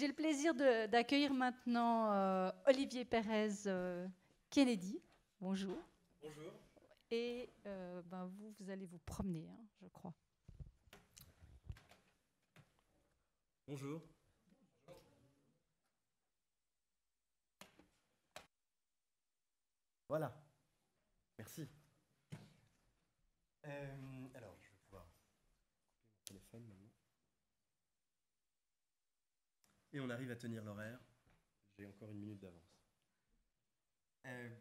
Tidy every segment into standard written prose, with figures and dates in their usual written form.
J'ai le plaisir d'accueillir maintenant Olivier Pérez Kennedy. Bonjour. Bonjour. Et vous allez vous promener, hein, je crois. Bonjour. Voilà. Merci. Alors, je vais pouvoir couper mon téléphone maintenant. Et on arrive à tenir l'horaire. J'ai encore une minute d'avance.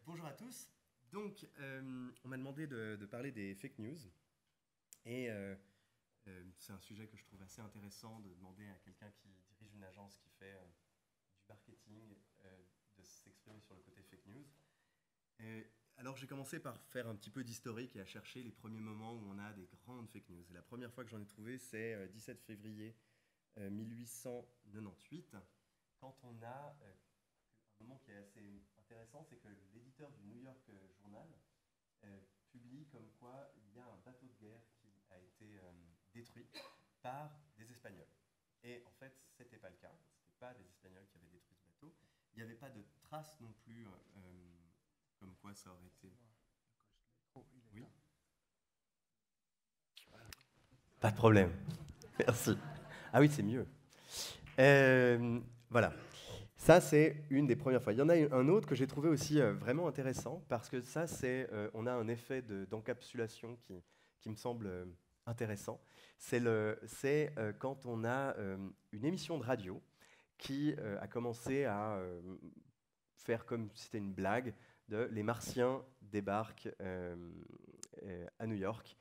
Bonjour à tous. Donc, on m'a demandé de parler des fake news. Et c'est un sujet que je trouve assez intéressant de demander à quelqu'un qui dirige une agence qui fait du marketing de s'exprimer sur le côté fake news. Alors j'ai commencé par faire un petit peu d'historique et à chercher les premiers moments où on a des grandes fake news. Et la première fois que j'en ai trouvé, c'est 17 février 1898, quand on a un moment qui est assez intéressant, c'est que l'éditeur du New York Journal publie comme quoi il y a un bateau de guerre qui a été détruit par des Espagnols. Et en fait, ce n'était pas le cas. Ce n'était pas des Espagnols qui avaient détruit ce bateau. Il n'y avait pas de traces non plus comme quoi ça aurait été... Oui. Pas de problème. Merci. Ah oui, c'est mieux. Voilà. Ça, c'est une des premières fois. Il y en a un autre que j'ai trouvé aussi vraiment intéressant, parce que ça, on a un effet d'encapsulation qui me semble intéressant. C'est quand on a une émission de radio qui a commencé à faire comme si c'était une blague de les Martiens débarquent à New York,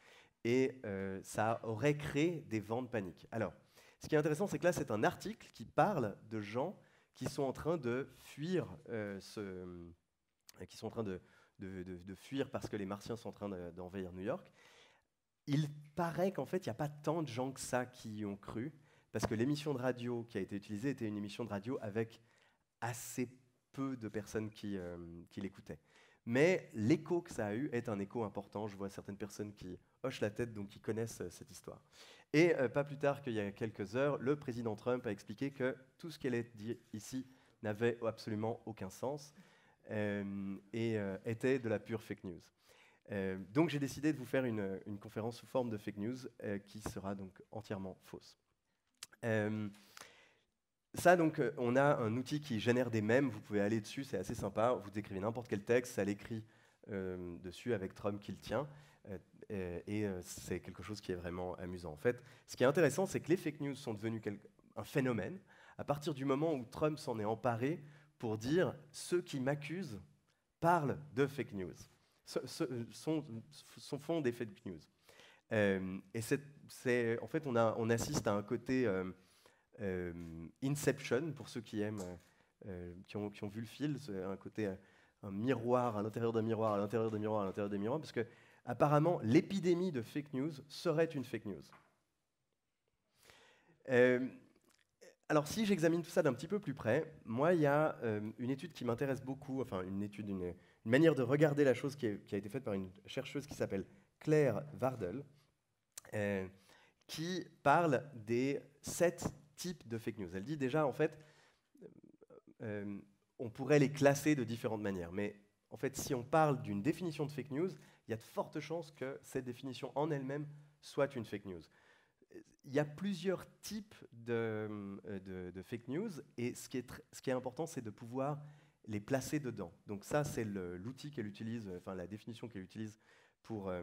et ça aurait créé des vents de panique. Alors, ce qui est intéressant, c'est que là, c'est un article qui parle de gens qui sont en train de fuir, qui sont en train de fuir parce que les Martiens sont en train d'envahir New York. Il paraît qu'en fait, il n'y a pas tant de gens que ça qui y ont cru, parce que l'émission de radio qui a été utilisée était une émission de radio avec assez peu de personnes qui l'écoutaient. Mais l'écho que ça a eu est un écho important. Je vois certaines personnes qui hochent la tête, donc qui connaissent cette histoire. Et pas plus tard qu'il y a quelques heures, le président Trump a expliqué que tout ce qu'elle a dit ici n'avait absolument aucun sens et était de la pure fake news. Donc j'ai décidé de vous faire une conférence sous forme de fake news qui sera donc entièrement fausse. Ça, donc, on a un outil qui génère des mèmes. Vous pouvez aller dessus, c'est assez sympa. Vous écrivez n'importe quel texte, ça l'écrit dessus avec Trump qui le tient. Et c'est quelque chose qui est vraiment amusant. En fait, ce qui est intéressant, c'est que les fake news sont devenus un phénomène à partir du moment où Trump s'en est emparé pour dire « ceux qui m'accusent parlent de fake news, font des fake news ». Et en fait, on assiste à un côté... Inception, pour ceux qui aiment, qui ont vu le film, c'est un côté un miroir à l'intérieur d'un miroir, à l'intérieur d'un miroir, à l'intérieur d'un miroir, parce que apparemment l'épidémie de fake news serait une fake news. Alors si j'examine tout ça d'un petit peu plus près, moi il y a une étude qui m'intéresse beaucoup, enfin une manière de regarder la chose qui a été faite par une chercheuse qui s'appelle Claire Wardle, qui parle des 7 types de fake news. Elle dit déjà, en fait, on pourrait les classer de différentes manières. Mais en fait, si on parle d'une définition de fake news, il y a de fortes chances que cette définition en elle-même soit une fake news. Il y a plusieurs types de fake news, et ce qui est important, c'est de pouvoir les placer dedans. Donc ça, c'est l'outil qu'elle utilise, enfin la définition qu'elle utilise pour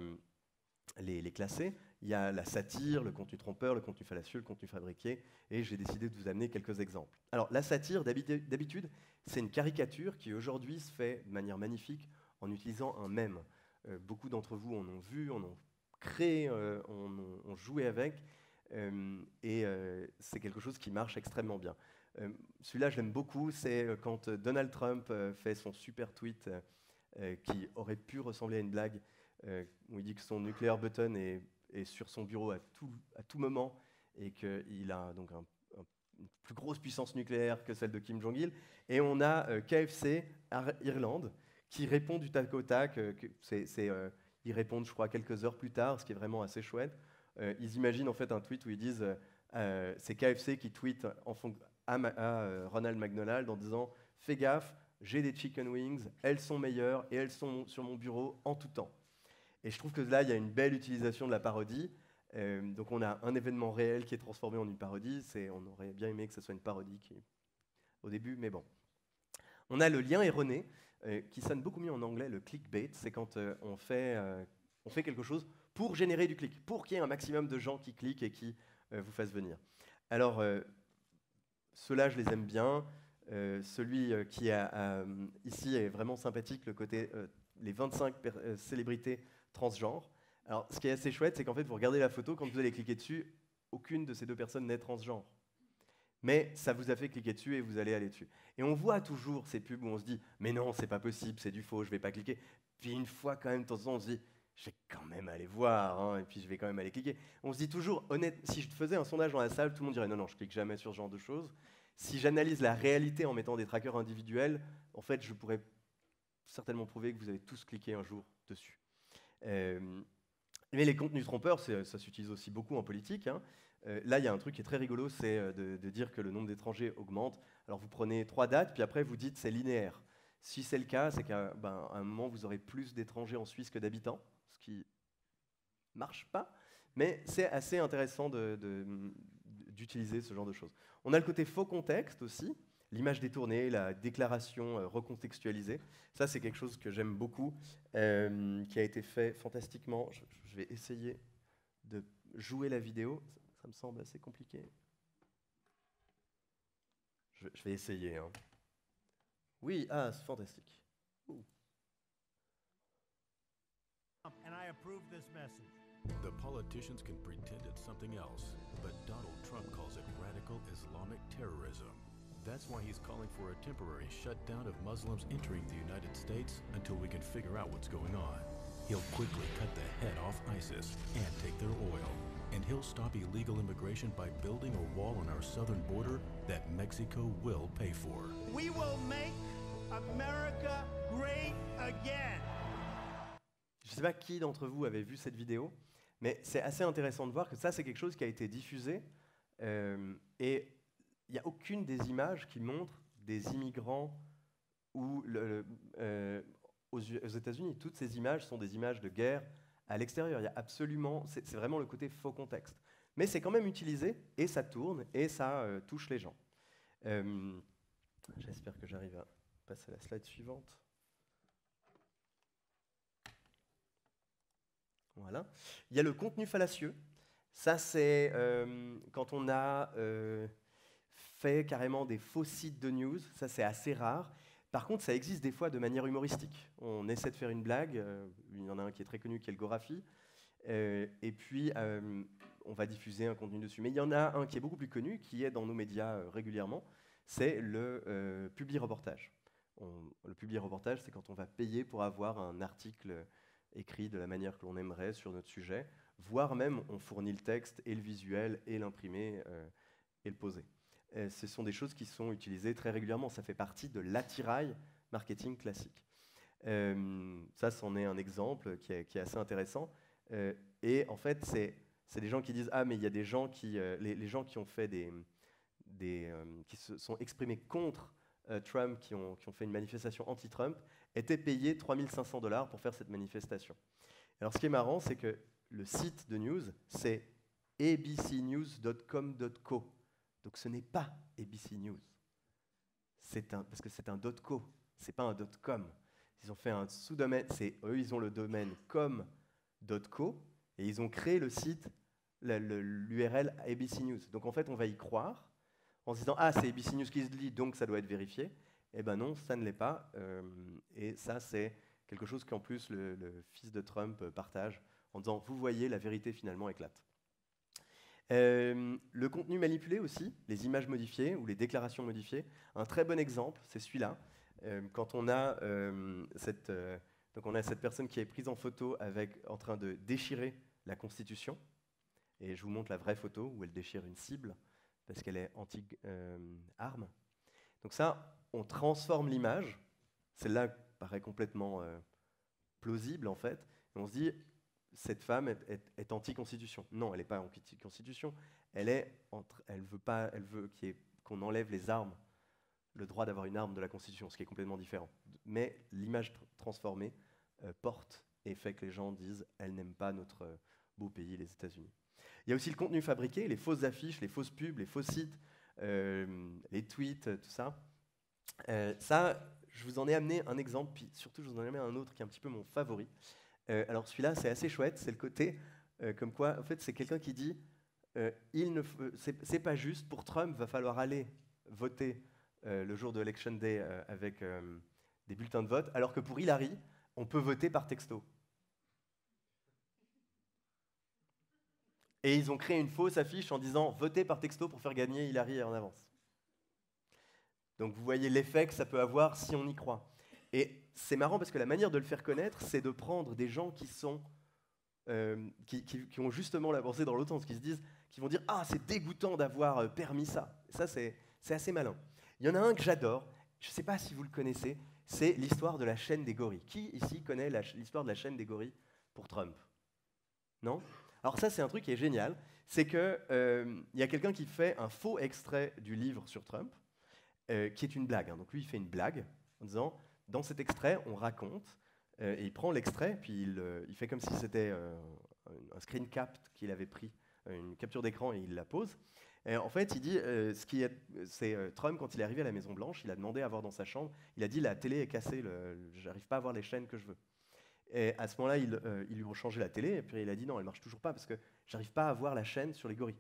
les classer. Il y a la satire, le contenu trompeur, le contenu fallacieux, le contenu fabriqué, et j'ai décidé de vous amener quelques exemples. Alors la satire, d'habitude, c'est une caricature qui aujourd'hui se fait de manière magnifique en utilisant un mème. Beaucoup d'entre vous en ont vu, en ont créé, ont joué avec, et c'est quelque chose qui marche extrêmement bien. Celui-là, je l'aime beaucoup, c'est quand Donald Trump fait son super tweet qui aurait pu ressembler à une blague, où il dit que son nuclear button est sur son bureau à tout moment, et qu'il a donc une plus grosse puissance nucléaire que celle de Kim Jong-il. Et on a KFC Irlande qui répond du tac au tac. Ils répondent, je crois, quelques heures plus tard, ce qui est vraiment assez chouette. Ils imaginent en fait un tweet où ils disent c'est KFC qui tweet à Ronald McDonald en disant « Fais gaffe, j'ai des chicken wings, elles sont meilleures et elles sont sur mon bureau en tout temps. » Et je trouve que là, il y a une belle utilisation de la parodie. Donc on a un événement réel qui est transformé en une parodie. On aurait bien aimé que ce soit une parodie au début, mais bon. On a le lien erroné, qui sonne beaucoup mieux en anglais, le clickbait. C'est quand on fait quelque chose pour générer du clic, pour qu'il y ait un maximum de gens qui cliquent et qui vous fassent venir. Alors, ceux-là, je les aime bien. Celui qui ici est vraiment sympathique, le côté les 25 célébrités transgenres. Alors, ce qui est assez chouette, c'est qu'en fait, vous regardez la photo, quand vous allez cliquer dessus, aucune de ces deux personnes n'est transgenre. Mais ça vous a fait cliquer dessus et vous allez aller dessus. Et on voit toujours ces pubs où on se dit « Mais non, c'est pas possible, c'est du faux, je vais pas cliquer. » Puis une fois, quand même, de temps en temps, on se dit « Je vais quand même aller voir, hein, et puis je vais quand même aller cliquer. » On se dit toujours, honnête, si je faisais un sondage dans la salle, tout le monde dirait « Non, non, je clique jamais sur ce genre de choses. » Si j'analyse la réalité en mettant des trackers individuels, en fait, je pourrais certainement prouver que vous avez tous cliqué un jour dessus. Mais les contenus trompeurs, ça s'utilise aussi beaucoup en politique. Hein. Là, il y a un truc qui est très rigolo, c'est de dire que le nombre d'étrangers augmente. Alors vous prenez 3 dates, puis après vous dites c'est linéaire. Si c'est le cas, c'est qu'à un moment, vous aurez plus d'étrangers en Suisse que d'habitants, ce qui ne marche pas. Mais c'est assez intéressant d'utiliser ce genre de choses. On a le côté faux contexte aussi, l'image détournée, la déclaration recontextualisée. Ça, c'est quelque chose que j'aime beaucoup, qui a été fait fantastiquement. Je vais essayer de jouer la vidéo. Ça me semble assez compliqué. Je vais essayer. Hein. Oui, c'est fantastique. Ouh. And I approve this message. The politicians can pretend it's something else, but Donald Trump calls it radical Islamic terrorism. That's why he's calling for a temporary shutdown of Muslims entering the United States until we can figure out what's going on. He'll quickly cut the head off ISIS and take their oil. And he'll stop illegal immigration by building a wall on our southern border that Mexico will pay for. We will make America great again. Je ne sais pas qui d'entre vous avait vu cette vidéo, mais c'est assez intéressant de voir que ça, c'est quelque chose qui a été diffusé. Et il n'y a aucune des images qui montre des immigrants aux États-Unis. Toutes ces images sont des images de guerre à l'extérieur. Il y a absolument, c'est vraiment le côté faux contexte. Mais c'est quand même utilisé, et ça tourne, et ça touche les gens. J'espère que j'arrive à passer à la slide suivante. Voilà. Il y a le contenu fallacieux. Ça, c'est quand on a fait carrément des faux sites de news. Ça, c'est assez rare. Par contre, ça existe des fois de manière humoristique. On essaie de faire une blague. Il y en a un qui est très connu, qui est le Gorafi. Et puis, on va diffuser un contenu dessus. Mais il y en a un qui est beaucoup plus connu, qui est dans nos médias régulièrement. C'est le publi-reportage. Le publi-reportage, c'est quand on va payer pour avoir un article écrit de la manière que l'on aimerait sur notre sujet, voire même on fournit le texte et le visuel et l'imprimé et le poser. Ce sont des choses qui sont utilisées très régulièrement. Ça fait partie de l'attirail marketing classique. Ça, c'en est un exemple qui est assez intéressant. Et en fait, c'est des gens qui disent « Ah, mais il y a des gens qui... les gens qui ont fait qui se sont exprimés contre Trump, qui ont fait une manifestation anti-Trump, étaient payés 3 500 $ pour faire cette manifestation. » Alors, ce qui est marrant, c'est que le site de news, c'est abcnews.com.co. Donc, ce n'est pas ABC News. Parce que c'est un .co, ce n'est pas un .com. Ils ont fait un sous-domaine, eux, ils ont le domaine com.co, et ils ont créé le site, l'URL ABC News. Donc, en fait, on va y croire, en se disant « Ah, c'est ABC News qui se lit, donc ça doit être vérifié. » Eh bien non, ça ne l'est pas. Et ça, c'est quelque chose qu'en plus le fils de Trump partage en disant « Vous voyez, la vérité finalement éclate. » Le contenu manipulé aussi, les images modifiées ou les déclarations modifiées. Un très bon exemple, c'est celui-là. Quand on a, cette personne qui est prise en photo en train de déchirer la Constitution. Et je vous montre la vraie photo où elle déchire une cible parce qu'elle est anti-armes. Donc ça, on transforme l'image. Celle-là paraît complètement plausible, en fait. Et on se dit, cette femme est anti-constitution. Non, elle n'est pas anti-constitution. Elle veut qu'il y ait qu'on enlève les armes, le droit d'avoir une arme de la Constitution, ce qui est complètement différent. Mais l'image transformée porte et fait que les gens disent « elle n'aime pas notre beau pays, les États-Unis ». Il y a aussi le contenu fabriqué, les fausses affiches, les fausses pubs, les faux sites, les tweets, tout ça. Ça, je vous en ai amené un exemple, puis surtout je vous en ai amené un autre qui est un petit peu mon favori. Alors celui-là, c'est assez chouette, c'est le côté comme quoi, en fait, c'est quelqu'un qui dit c'est pas juste, pour Trump, va falloir aller voter le jour de Election Day avec des bulletins de vote, alors que pour Hillary, on peut voter par texto. Et ils ont créé une fausse affiche en disant « Votez par texto pour faire gagner Hillary en avance ». Donc vous voyez l'effet que ça peut avoir si on y croit. Et c'est marrant parce que la manière de le faire connaître, c'est de prendre des gens qui ont justement la pensée dans l'autre sens, qui vont dire « Ah, c'est dégoûtant d'avoir permis ça ». Et ça, c'est assez malin. Il y en a un que j'adore, je ne sais pas si vous le connaissez, c'est l'histoire de la chaîne des gorilles. Qui ici connaît l'histoire de la chaîne des gorilles pour Trump? Non? Alors ça, c'est un truc qui est génial, c'est qu'il y a quelqu'un qui fait un faux extrait du livre sur Trump, qui est une blague. Donc lui, il fait une blague en disant, dans cet extrait, on raconte, et il prend l'extrait, puis il fait comme si c'était un screen cap qu'il avait pris, une capture d'écran, et il la pose. Et en fait, il dit, c'est Trump, quand il est arrivé à la Maison-Blanche, il a demandé à voir dans sa chambre, il a dit, la télé est cassée, j'arrive pas à voir les chaînes que je veux. Et à ce moment-là, ils lui ont changé la télé, et puis il a dit non, elle marche toujours pas parce que j'arrive pas à voir la chaîne sur les gorilles.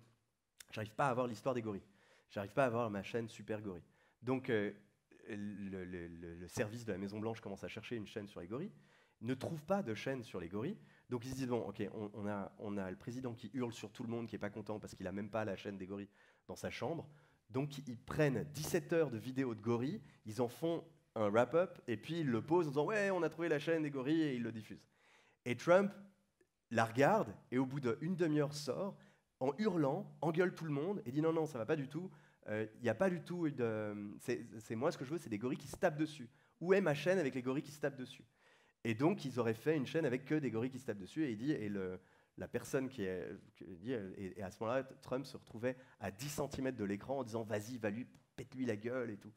J'arrive pas à voir l'histoire des gorilles. J'arrive pas à voir ma chaîne Super Gorille. Donc le service de la Maison-Blanche commence à chercher une chaîne sur les gorilles, ne trouve pas de chaîne sur les gorilles. Donc ils se disent bon, ok, on a le président qui hurle sur tout le monde, qui est pas content parce qu'il a même pas la chaîne des gorilles dans sa chambre. Donc ils prennent 17 heures de vidéos de gorilles, ils en font un wrap-up, et puis il le pose en disant « Ouais, on a trouvé la chaîne des gorilles » et il le diffuse. Et Trump la regarde, et au bout d'une demi-heure sort, en hurlant, engueule tout le monde, et dit « Non, non, ça va pas du tout, il n'y a pas du tout de... C'est moi, ce que je veux, c'est des gorilles qui se tapent dessus. Où est ma chaîne avec les gorilles qui se tapent dessus ?» Et donc, ils auraient fait une chaîne avec que des gorilles qui se tapent dessus, et il dit... la personne et à ce moment-là, Trump se retrouvait à 10 cm de l'écran en disant « Vas-y, pète-lui la gueule » et tout.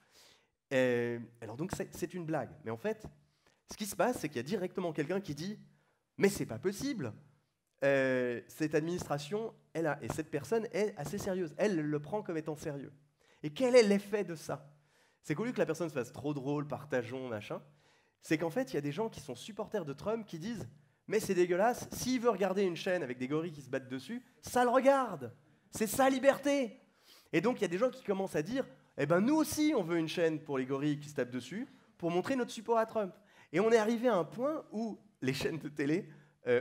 Alors donc c'est une blague, mais en fait, ce qui se passe, c'est qu'il y a directement quelqu'un qui dit « Mais c'est pas possible, cette administration, et cette personne est assez sérieuse, elle le prend comme étant sérieux. » Et quel est l'effet de ça? C'est qu'au lieu que la personne se fasse trop drôle, partageons, machin, c'est qu'en fait, il y a des gens qui sont supporters de Trump qui disent « Mais c'est dégueulasse, s'il veut regarder une chaîne avec des gorilles qui se battent dessus, ça le regarde, c'est sa liberté. » Et donc il y a des gens qui commencent à dire eh ben nous aussi, on veut une chaîne pour les gorilles qui se tapent dessus, pour montrer notre support à Trump. Et on est arrivé à un point où les chaînes de télé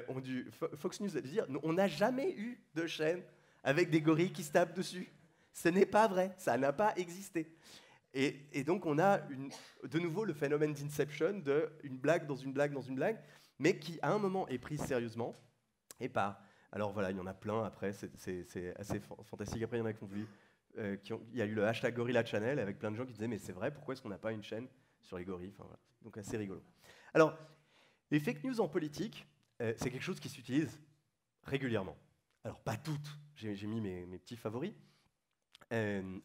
ont dû... Fox News a dû dire, on n'a jamais eu de chaîne avec des gorilles qui se tapent dessus. Ce n'est pas vrai, ça n'a pas existé. Et donc on a de nouveau le phénomène d'Inception, d'une blague dans une blague dans une blague, mais qui à un moment est prise sérieusement, et pas... Alors voilà, il y en a plein après, c'est assez fantastique. Après, il y en a qui ont voulu... il y a eu le hashtag Gorilla Channel avec plein de gens qui disaient mais c'est vrai, pourquoi est-ce qu'on n'a pas une chaîne sur les gorilles? Enfin, voilà. Donc assez rigolo. Alors, les fake news en politique, c'est quelque chose qui s'utilise régulièrement. Alors pas toutes, j'ai mis mes petits favoris.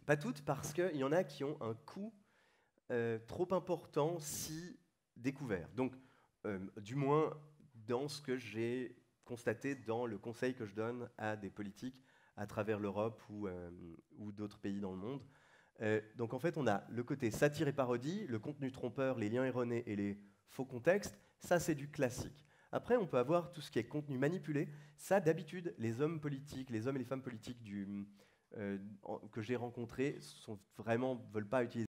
Pas toutes parce qu'il y en a qui ont un coût trop important si découvert. Donc du moins dans ce que j'ai constaté dans le conseil que je donne à des politiques à travers l'Europe ou d'autres pays dans le monde. Donc en fait, on a le côté satire et parodie, le contenu trompeur, les liens erronés et les faux contextes. Ça, c'est du classique. Après, on peut avoir tout ce qui est contenu manipulé. Ça, d'habitude, les hommes politiques, les hommes et les femmes politiques que j'ai rencontrés veulent pas utiliser